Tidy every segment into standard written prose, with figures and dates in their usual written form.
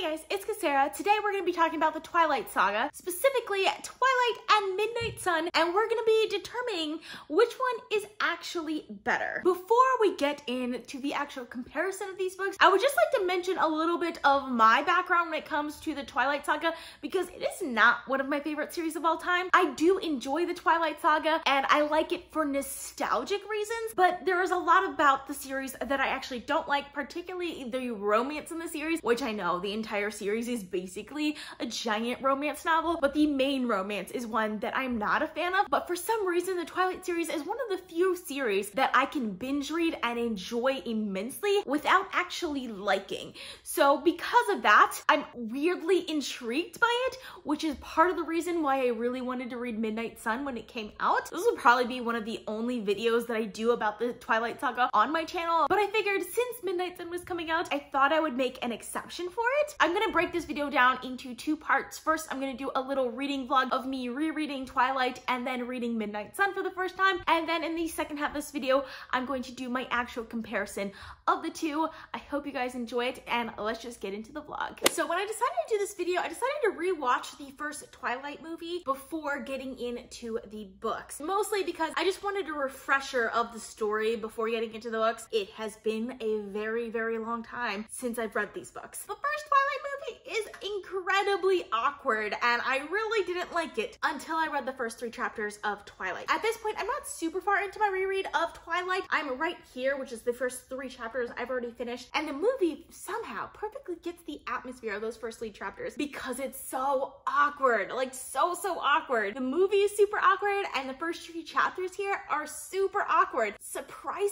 Hey guys, it's Kesara. Today we're going to be talking about the Twilight Saga, specifically Twilight and Midnight Sun, and we're going to be determining which one is actually better. Before we get into the actual comparison of these books, I would just like to mention a little bit of my background when it comes to the Twilight Saga, because it is not one of my favorite series of all time. I do enjoy the Twilight Saga, and I like it for nostalgic reasons, but there is a lot about the series that I actually don't like, particularly the romance in the series, which I know the entire series is basically a giant romance novel, but the main romance is one that I'm not a fan of. But for some reason, the Twilight series is one of the few series that I can binge read and enjoy immensely without actually liking. So because of that, I'm weirdly intrigued by it, which is part of the reason why I really wanted to read Midnight Sun when it came out. This will probably be one of the only videos that I do about the Twilight Saga on my channel, but I figured since Midnight Sun was coming out, I thought I would make an exception for it. I'm gonna break this video down into two parts. First, I'm gonna do a little reading vlog of me rereading Twilight and then reading Midnight Sun for the first time. And then in the second half of this video, I'm going to do my actual comparison of the two. I hope you guys enjoy it, and let's just get into the vlog. So when I decided to do this video, I decided to rewatch the first Twilight movie before getting into the books. Mostly because I just wanted a refresher of the story before getting into the books. It has been a very, very long time since I've read these books. The first Twilight movie is incredibly awkward, and I really didn't like it until I read the first 3 chapters of Twilight. At this point, I'm not super far into my reread of Twilight. I'm right here, which is the first 3 chapters I've already finished, and the movie somehow perfectly gets the atmosphere of those first 3 chapters because it's so awkward, like so awkward. The movie is super awkward, and the first 3 chapters here are super awkward. Surprisingly,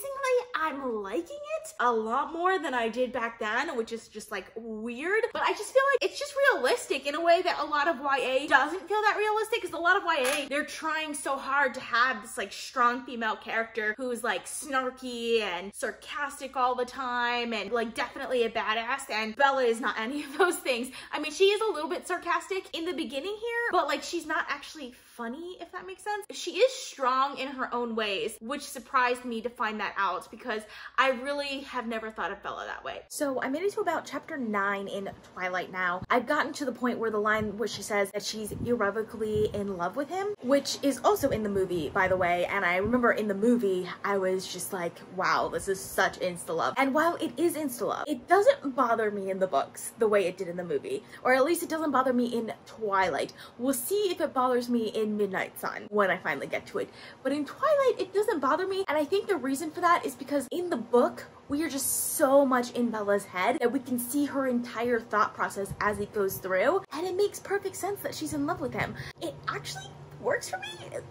I'm liking it a lot more than I did back then, which is just like weird, but I just feel like it's just realistic in a way that a lot of YA doesn't feel that realistic, because a lot of YA, they're trying so hard to have this like strong female character who's like snarky and sarcastic all the time and like definitely a badass, and Bella is not any of those things. I mean, she is a little bit sarcastic in the beginning here, but like she's not actually funny, if that makes sense. She is strong in her own ways, which surprised me to find that out because I really have never thought of Bella that way. So I made it to about chapter 9 in Twilight now. I've gotten to the point where the line where she says that she's irrevocably in love with him, which is also in the movie, by the way. And I remember in the movie, I was just like, wow, this is such insta-love. And while it is insta-love, it doesn't bother me in the books the way it did in the movie, or at least it doesn't bother me in Twilight. We'll see if it bothers me in Midnight Sun when I finally get to it. But in Twilight, it doesn't bother me, and I think the reason for that is because in the book, we are just so much in Bella's head that we can see her entire thought process as it goes through, and it makes perfect sense that she's in love with him. It actually works for me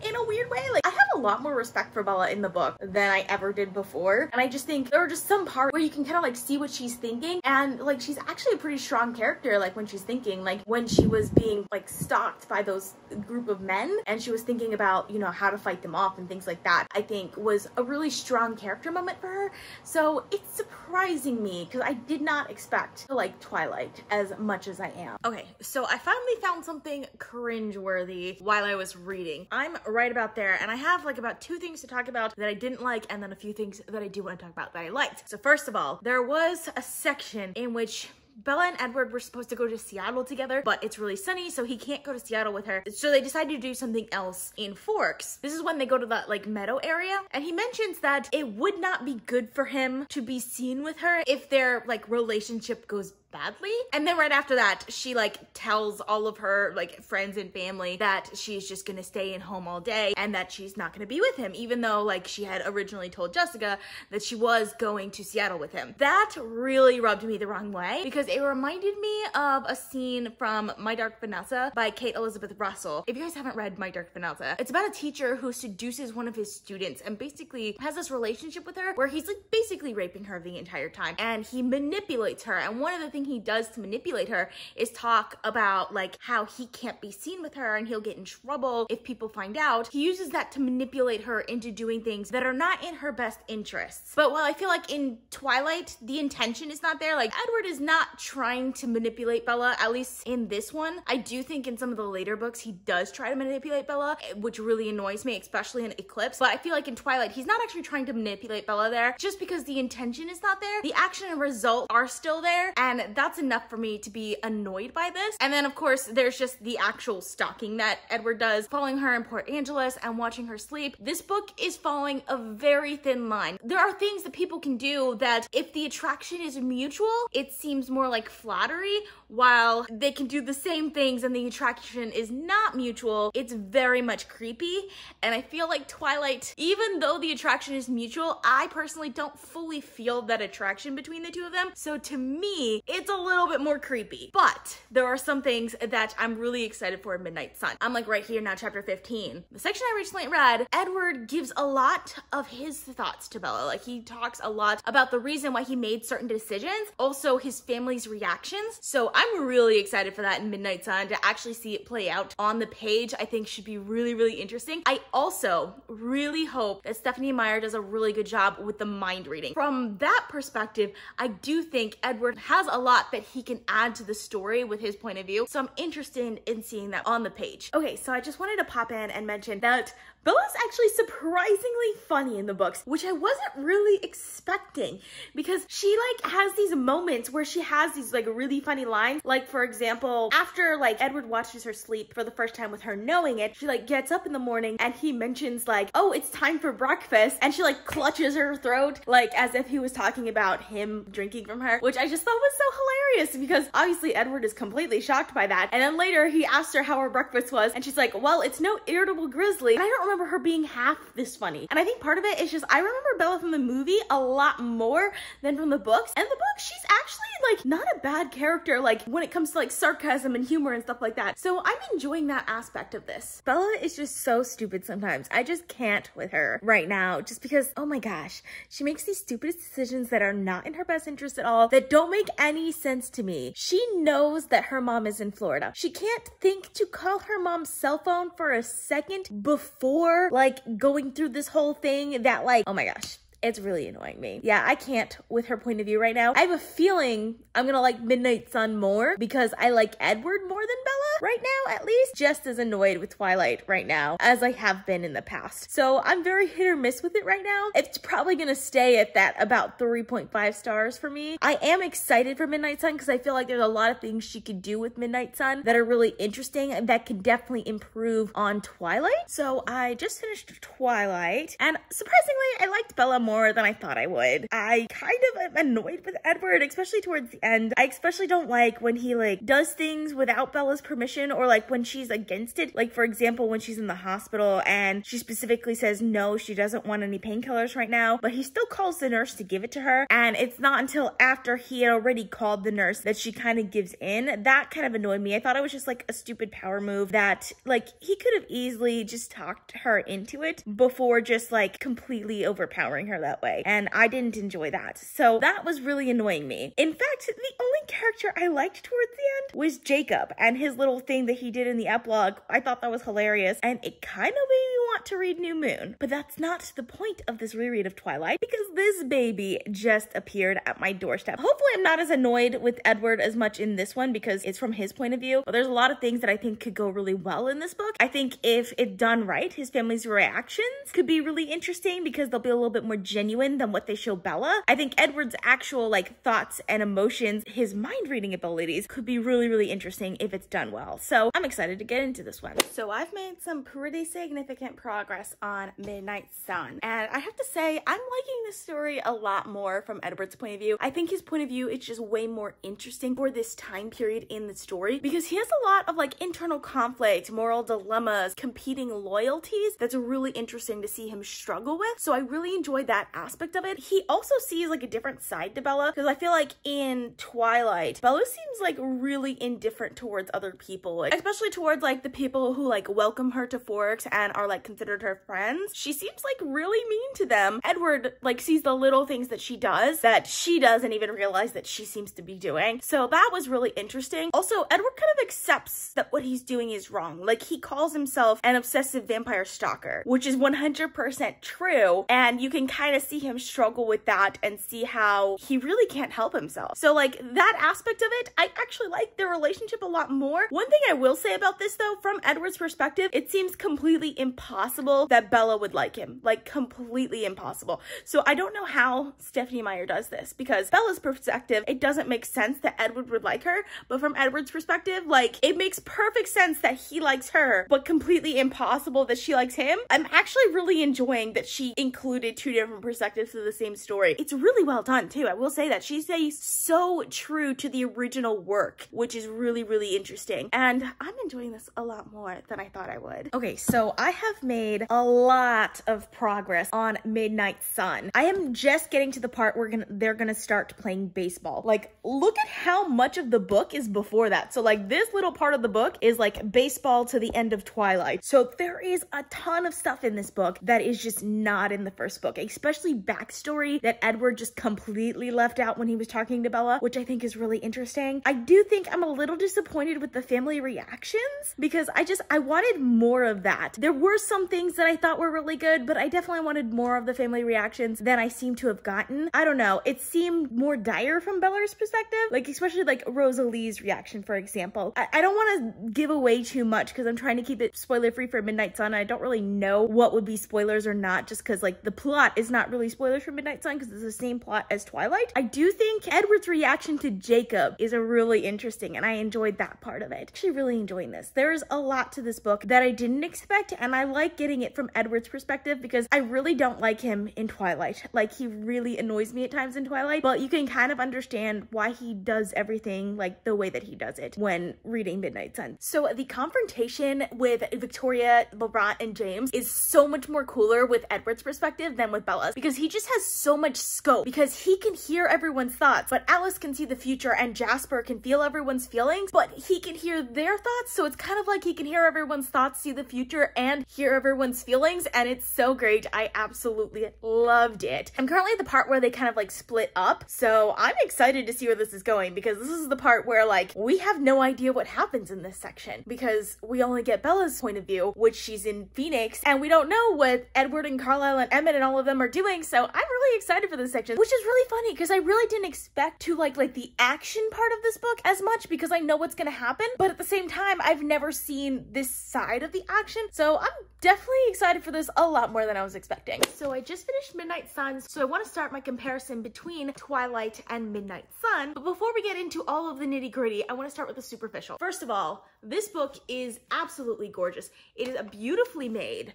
in a weird way. Like, I have a lot more respect for Bella in the book than I ever did before, and I just think there are just some parts where you can kind of like see what she's thinking, and like she's actually a pretty strong character, like when she's thinking, like when she was being like stalked by those group of men and she was thinking about, you know, how to fight them off and things like that, I think was a really strong character moment for her. So it's surprising me because I did not expect to like Twilight as much as I am. Okay, so I finally found something cringeworthy while I was reading. I'm right about there, and I have like about 2 things to talk about that I didn't like, and then a few things that I do want to talk about that I liked. So first of all, there was a section in which Bella and Edward were supposed to go to Seattle together, but it's really sunny, so he can't go to Seattle with her. So they decided to do something else in Forks. This is when they go to that like meadow area, and he mentions that it would not be good for him to be seen with her if their like relationship goes badly. And then right after that, she like tells all of her like friends and family that she's just gonna stay in home all day and that she's not gonna be with him, even though like she had originally told Jessica that she was going to Seattle with him. That really rubbed me the wrong way because it reminded me of a scene from My Dark Vanessa by Kate Elizabeth Russell. If you guys haven't read My Dark Vanessa, it's about a teacher who seduces one of his students and basically has this relationship with her where he's like basically raping her the entire time, and he manipulates her. And one of the things he does to manipulate her is talk about like how he can't be seen with her and he'll get in trouble if people find out. He uses that to manipulate her into doing things that are not in her best interests. But while I feel like in Twilight the intention is not there, like Edward is not trying to manipulate Bella, at least in this one. I do think in some of the later books he does try to manipulate Bella, which really annoys me, especially in Eclipse. But I feel like in Twilight he's not actually trying to manipulate Bella there, just because the intention is not there. The action and result are still there, and that's enough for me to be annoyed by this. And then of course there's just the actual stalking that Edward does, following her in Port Angeles and watching her sleep. This book is following a very thin line. There are things that people can do that if the attraction is mutual, it seems more like flattery, while they can do the same things and the attraction is not mutual, it's very much creepy. And I feel like Twilight, even though the attraction is mutual, I personally don't fully feel that attraction between the two of them. So to me, it's a little bit more creepy. But there are some things that I'm really excited for in Midnight Sun. I'm like right here now, chapter 15. The section I recently read, Edward gives a lot of his thoughts to Bella. Like he talks a lot about the reason why he made certain decisions, also his family's reactions. So I'm really excited for that in Midnight Sun, to actually see it play out on the page. I think should be really, really interesting. I also really hope that Stephanie Meyer does a really good job with the mind reading. From that perspective, I do think Edward has a lot that he can add to the story with his point of view. So I'm interested in seeing that on the page. Okay, so I just wanted to pop in and mention that Bella's actually surprisingly funny in the books, which I wasn't really expecting, because she like has these moments where she has these like really funny lines. Like for example, after like Edward watches her sleep for the first time with her knowing it, she like gets up in the morning and he mentions like, oh, it's time for breakfast, and she like clutches her throat like as if he was talking about him drinking from her, which I just thought was so hilarious, because obviously Edward is completely shocked by that. And then later he asked her how her breakfast was and she's like, well, it's no irritable grizzly. And I don't remember her being half this funny. And I think part of it is just, I remember Bella from the movie a lot more than from the books. And the books, she's actually like not a bad character, like when it comes to like sarcasm and humor and stuff like that. So I'm enjoying that aspect of this. Bella is just so stupid sometimes. I just can't with her right now, just because, oh my gosh, she makes these stupid decisions that are not in her best interest at all, that don't make any sense to me. She knows that her mom is in Florida. She can't think to call her mom's cell phone for a second before like going through this whole thing that like, oh my gosh. It's really annoying me. Yeah, I can't with her point of view right now. I have a feeling I'm gonna like Midnight Sun more because I like Edward more than Bella right now, at least. Just as annoyed with Twilight right now as I have been in the past. So I'm very hit or miss with it right now. It's probably gonna stay at that about 3.5 stars for me. I am excited for Midnight Sun because I feel like there's a lot of things she could do with Midnight Sun that are really interesting and that can definitely improve on Twilight. So I just finished Twilight, and surprisingly, I liked Bella more than I thought I would. I kind of am annoyed with Edward, especially towards the end. I especially don't like when he like does things without Bella's permission, or like when she's against it. Like for example, when she's in the hospital and she specifically says no, she doesn't want any painkillers right now, but he still calls the nurse to give it to her. And it's not until after he had already called the nurse that she kind of gives in. That kind of annoyed me. I thought it was just like a stupid power move that like he could have easily just talked her into it before just like completely overpowering her that way, and I didn't enjoy that. So that was really annoying me. In fact, the only character I liked towards the end was Jacob and his little thing that he did in the epilogue. I thought that was hilarious, and it kind of made me want to read New Moon. But that's not the point of this reread of Twilight, because this baby just appeared at my doorstep. Hopefully I'm not as annoyed with Edward as much in this one because it's from his point of view, but there's a lot of things that I think could go really well in this book. I think if it's done right, his family's reactions could be really interesting because they'll be a little bit more genuine than what they show Bella. I think Edward's actual like thoughts and emotions, his mind reading abilities could be really, really interesting if it's done well. So I'm excited to get into this one. So I've made some pretty significant progress on Midnight Sun, and I have to say I'm liking this story a lot more from Edward's point of view. I think his point of view is just way more interesting for this time period in the story because he has a lot of like internal conflict, moral dilemmas, competing loyalties that's really interesting to see him struggle with. So I really enjoyed that aspect of it. He also sees like a different side to Bella, because I feel like in Twilight, Bella seems like really indifferent towards other people, like, especially towards like the people who like welcome her to Forks and are like considered her friends. She seems like really mean to them. Edward like sees the little things that she doesn't even realize that she seems to be doing. So that was really interesting. Also, Edward kind of accepts that what he's doing is wrong. Like he calls himself an obsessive vampire stalker, which is 100% true, and you can kind of see him struggle with that and see how he really can't help himself. So like that aspect of it, I actually like their relationship a lot more. One thing I will say about this though, from Edward's perspective, it seems completely impossible impossible that Bella would like him. Like, completely impossible. So I don't know how Stephenie Meyer does this, because Bella's perspective, it doesn't make sense that Edward would like her, but from Edward's perspective, like, it makes perfect sense that he likes her, but completely impossible that she likes him. I'm actually really enjoying that she included two different perspectives of the same story. It's really well done too. I will say that she stays so true to the original work, which is really, really interesting. And I'm enjoying this a lot more than I thought I would. Okay, so I have made a lot of progress on Midnight Sun. I am just getting to the part where they're gonna start playing baseball. Like, look at how much of the book is before that. So like, this little part of the book is like baseball to the end of Twilight. So there is a ton of stuff in this book that is just not in the first book, especially backstory that Edward just completely left out when he was talking to Bella, which I think is really interesting. I do think I'm a little disappointed with the family reactions, because I wanted more of that. There were some things that I thought were really good, but I definitely wanted more of the family reactions than I seem to have gotten. I don't know, it seemed more dire from Bella's perspective, like especially like Rosalie's reaction, for example. I don't want to give away too much because I'm trying to keep it spoiler free for Midnight Sun. I don't really know what would be spoilers or not, just because like the plot is not really spoilers for Midnight Sun because it's the same plot as Twilight. I do think Edward's reaction to Jacob is a really interesting, and I enjoyed that part of it. Actually really enjoying this. There's a lot to this book that I didn't expect, and I like getting it from Edward's perspective because I really don't like him in Twilight. Like, he really annoys me at times in Twilight, but you can kind of understand why he does everything like the way that he does it when reading Midnight Sun. So the confrontation with Victoria, Laurent, and James is so much more cooler with Edward's perspective than with Bella's, because he just has so much scope, because he can hear everyone's thoughts, but Alice can see the future and Jasper can feel everyone's feelings, but he can hear their thoughts. So it's kind of like he can hear everyone's thoughts, see the future, and hear everyone's feelings, and it's so great. I absolutely loved it. I'm currently at the part where they kind of like split up, so I'm excited to see where this is going, because this is the part where like we have no idea what happens in this section, because we only get Bella's point of view, which she's in Phoenix, and we don't know what Edward and Carlisle and Emmett and all of them are doing. So I'm really excited for this section, which is really funny because I really didn't expect to like the action part of this book as much, because I know what's gonna happen, but at the same time I've never seen this side of the action, so I'm definitely excited for this a lot more than I was expecting. So I just finished Midnight Sun, so I want to start my comparison between Twilight and Midnight Sun. But before we get into all of the nitty-gritty, I want to start with the superficial. First of all, this book is absolutely gorgeous. It is beautifully made.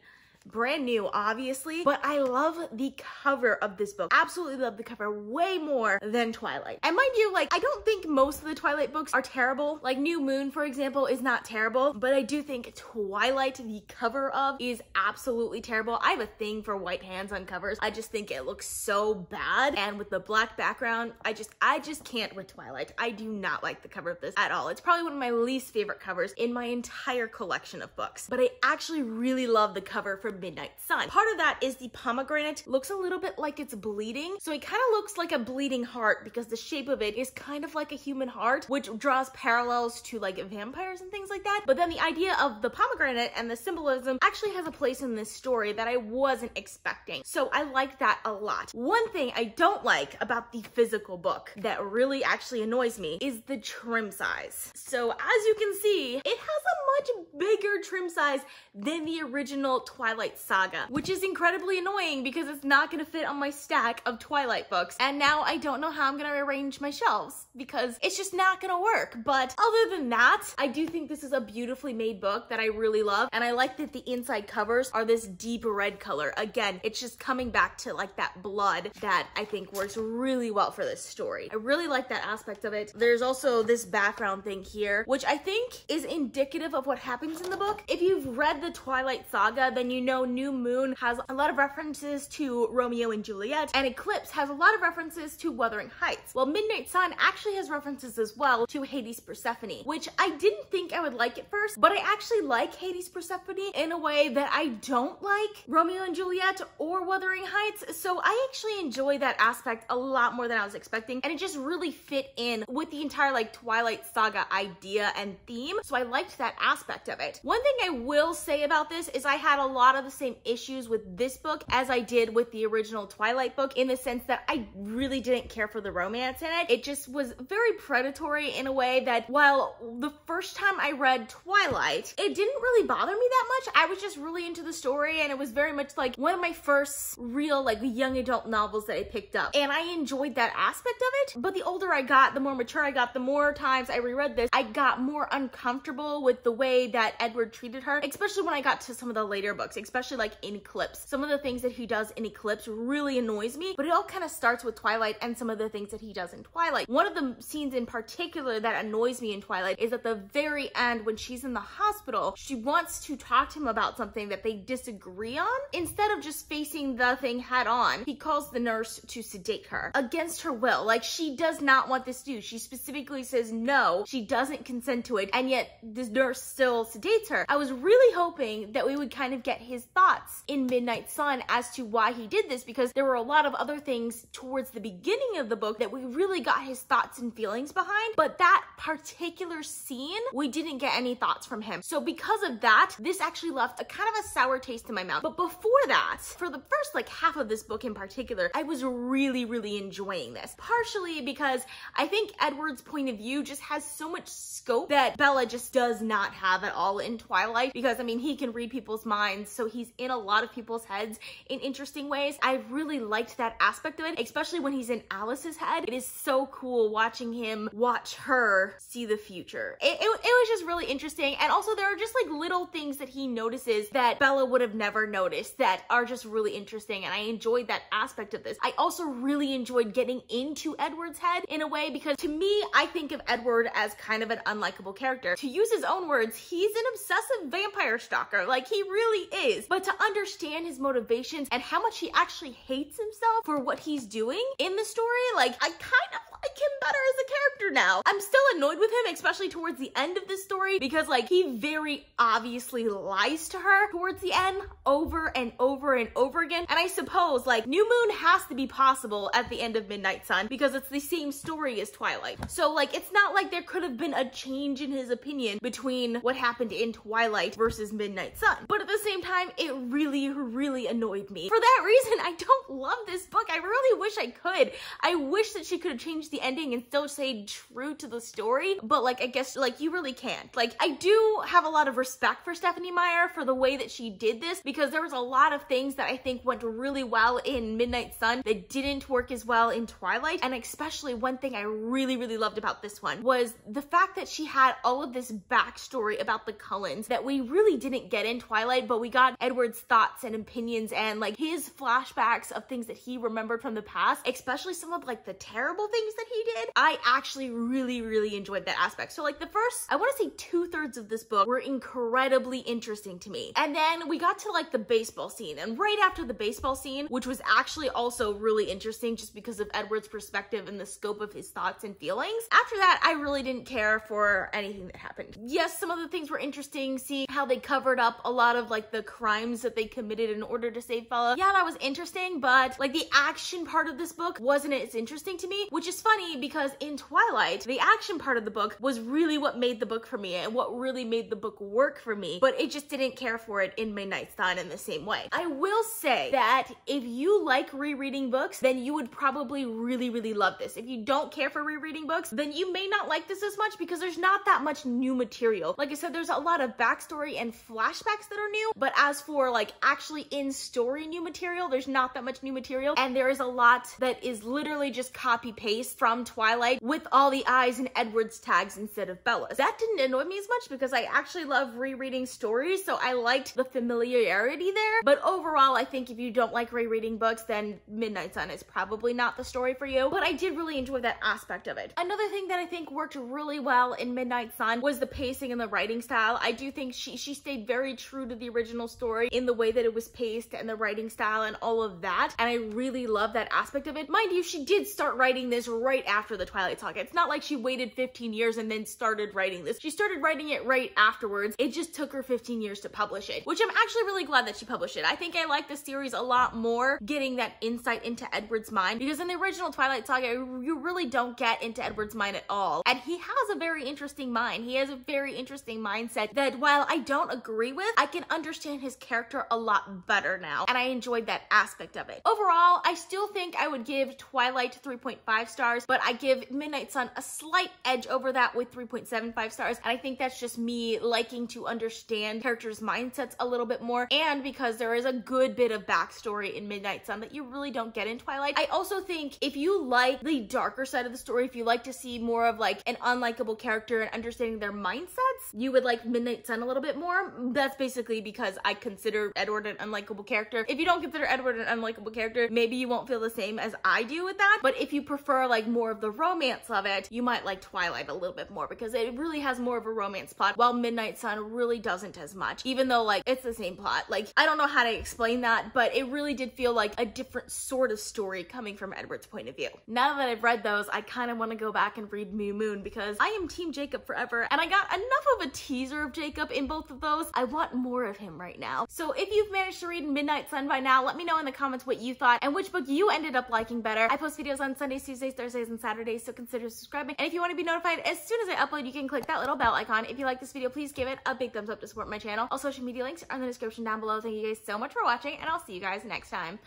Brand new, obviously, but I love the cover of this book. Absolutely love the cover way more than Twilight. And mind you, like, I don't think most of the Twilight books are terrible. Like New Moon, for example, is not terrible, but I do think Twilight, the cover of, is absolutely terrible. I have a thing for white hands on covers. I just think it looks so bad, and with the black background, I just can't with Twilight. I do not like the cover of this at all. It's probably one of my least favorite covers in my entire collection of books, but I actually really love the cover for Midnight Sun. Part of that is the pomegranate looks a little bit like it's bleeding, so it kind of looks like a bleeding heart because the shape of it is kind of like a human heart, which draws parallels to like vampires and things like that. But then the idea of the pomegranate and the symbolism actually has a place in this story that I wasn't expecting, so I like that a lot. One thing I don't like about the physical book that really actually annoys me is the trim size. So as you can see, it has a much bigger trim size than the original Twilight Saga, which is incredibly annoying because it's not gonna fit on my stack of Twilight books. And now I don't know how I'm gonna arrange my shelves because it's just not gonna work. But other than that, I do think this is a beautifully made book that I really love. And I like that the inside covers are this deep red color. Again, it's just coming back to like that blood that I think works really well for this story. I really like that aspect of it. There's also this background thing here, which I think is indicative of what happens in the book. If you've read the Twilight Saga, then you know New Moon has a lot of references to Romeo and Juliet, and Eclipse has a lot of references to Wuthering Heights. Well, Midnight Sun actually has references as well to Hades Persephone, which I didn't think I would like at first, but I actually like Hades Persephone in a way that I don't like Romeo and Juliet or Wuthering Heights, so I actually enjoy that aspect a lot more than I was expecting, and it just really fit in with the entire like Twilight Saga idea and theme, so I liked that aspect of it. One thing I will say about this is I had a lot lot of the same issues with this book as I did with the original Twilight book, in the sense that I really didn't care for the romance in it. It just was very predatory in a way that, while the first time I read Twilight, it didn't really bother me that much. I was just really into the story, and it was very much like one of my first real like young adult novels that I picked up, and I enjoyed that aspect of it. But the older I got, the more mature I got, the more times I reread this, I got more uncomfortable with the way that Edward treated her, especially when I got to some of the later books, especially like in Eclipse. Some of the things that he does in Eclipse really annoys me, but it all kind of starts with Twilight and some of the things that he does in Twilight. One of the scenes in particular that annoys me in Twilight is at the very end, when she's in the hospital, she wants to talk to him about something that they disagree on. Instead of just facing the thing head on, he calls the nurse to sedate her against her will. Like, she does not want this to do. She specifically says no, she doesn't consent to it, and yet this nurse still sedates her. I was really hoping that we would kind of get his thoughts in Midnight Sun as to why he did this, because there were a lot of other things towards the beginning of the book that we really got his thoughts and feelings behind, but that particular scene, we didn't get any thoughts from him. So because of that, this actually left a kind of a sour taste in my mouth. But before that, for the first like half of this book in particular, I was really enjoying this. Partially because I think Edward's point of view just has so much scope that Bella just does not have at all in Twilight, because I mean, he can read people's minds, so he's in a lot of people's heads in interesting ways. I really liked that aspect of it, especially when he's in Alice's head. It is so cool watching him watch her see the future. It was just really interesting, and also there are just like little things that he notices that Bella would have never noticed that are just really interesting, and I enjoyed that aspect of this. I also really enjoyed getting into Edward's head in a way, because to me, I think of Edward as kind of an unlikable character. To use his own words, he's an obsessive vampire stalker. Like, he really is. But to understand his motivations and how much he actually hates himself for what he's doing in the story, like, I kind of like him better as a character now. I'm still annoyed with him, especially towards the end of this story, because like, he very obviously lies to her towards the end over and over and over again. And I suppose like New Moon has to be possible at the end of Midnight Sun, because it's the same story as Twilight. So like, it's not like there could have been a change in his opinion between what happened in Twilight versus Midnight Sun. But at the same time, it really annoyed me. For that reason, I don't love this book. I really wish I could. I wish that she could have changed the ending and still stayed true to the story, but like, I guess like you really can't. Like, I do have a lot of respect for Stephenie Meyer for the way that she did this, because there was a lot of things that I think went really well in Midnight Sun that didn't work as well in Twilight. And especially one thing I really loved about this one was the fact that she had all of this backstory about the Cullens that we really didn't get in Twilight, but we got Edward's thoughts and opinions and like his flashbacks of things that he remembered from the past, especially some of like the terrible things that he did. I actually really enjoyed that aspect. So like, the first, I want to say 2/3 of this book were incredibly interesting to me. And then we got to like the baseball scene, and right after the baseball scene, which was actually also really interesting just because of Edward's perspective and the scope of his thoughts and feelings. After that, I really didn't care for anything that happened. Yes, some of the things were interesting, seeing how they covered up a lot of like the crimes that they committed in order to save Bella. Yeah, that was interesting, but like the action part of this book wasn't as interesting to me, which is funny because in Twilight, the action part of the book was really what made the book for me and what really made the book work for me, but it just didn't care for it in Midnight Sun in the same way. I will say that if you like rereading books, then you would probably really love this. If you don't care for rereading books, then you may not like this as much because there's not that much new material. Like I said, there's a lot of backstory and flashbacks that are new, but as for like actually in story new material, there's not that much new material, and there is a lot that is literally just copy paste from Twilight with all the eyes and Edward's tags instead of Bella's. That didn't annoy me as much because I actually love rereading stories, so I liked the familiarity there. But overall, I think if you don't like rereading books, then Midnight Sun is probably not the story for you, but I did really enjoy that aspect of it. Another thing that I think worked really well in Midnight Sun was the pacing and the writing style. I do think she stayed very true to the original story in the way that it was paced and the writing style and all of that, and I really love that aspect of it. Mind you, she did start writing this right after the Twilight Saga. It's not like she waited 15 years and then started writing this. She started writing it right afterwards. It just took her 15 years to publish it, which I'm actually really glad that she published it. I think I like the series a lot more getting that insight into Edward's mind, because in the original Twilight Saga, you really don't get into Edward's mind at all. And he has a very interesting mind. He has a very interesting mindset that while I don't agree with, I can understand his character a lot better now. And I enjoyed that aspect of it. Overall, I still think I would give Twilight 3.5 stars, but I give Midnight Sun a slight edge over that with 3.75 stars. And I think that's just me liking to understand characters' mindsets a little bit more, and because there is a good bit of backstory in Midnight Sun that you really don't get in Twilight. I also think if you like the darker side of the story, if you like to see more of like an unlikable character and understanding their mindsets, you would like Midnight Sun a little bit more. That's basically because I consider Edward an unlikable character. If you don't consider Edward an unlikable character, maybe you won't feel the same as I do with that. But if you prefer like more of the romance of it, you might like Twilight a little bit more, because it really has more of a romance plot, while Midnight Sun really doesn't as much, even though like it's the same plot. Like, I don't know how to explain that, but it really did feel like a different sort of story coming from Edward's point of view. Now that I've read those, I kind of want to go back and read Moo Moon, because I am Team Jacob forever, and I got enough of a teaser of Jacob in both of those. I want more of him right now. So if you've managed to read Midnight Sun by now, let me know in the comments what you thought and which book you ended up liking better. I post videos on Sundays, Tuesdays, Thursdays, and Saturdays, so consider subscribing. And if you want to be notified as soon as I upload, you can click that little bell icon. If you like this video, please give it a big thumbs up to support my channel. All social media links are in the description down below. Thank you guys so much for watching, and I'll see you guys next time.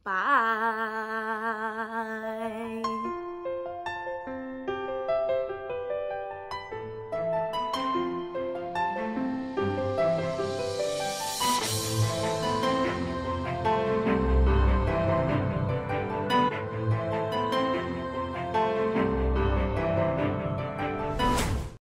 Bye.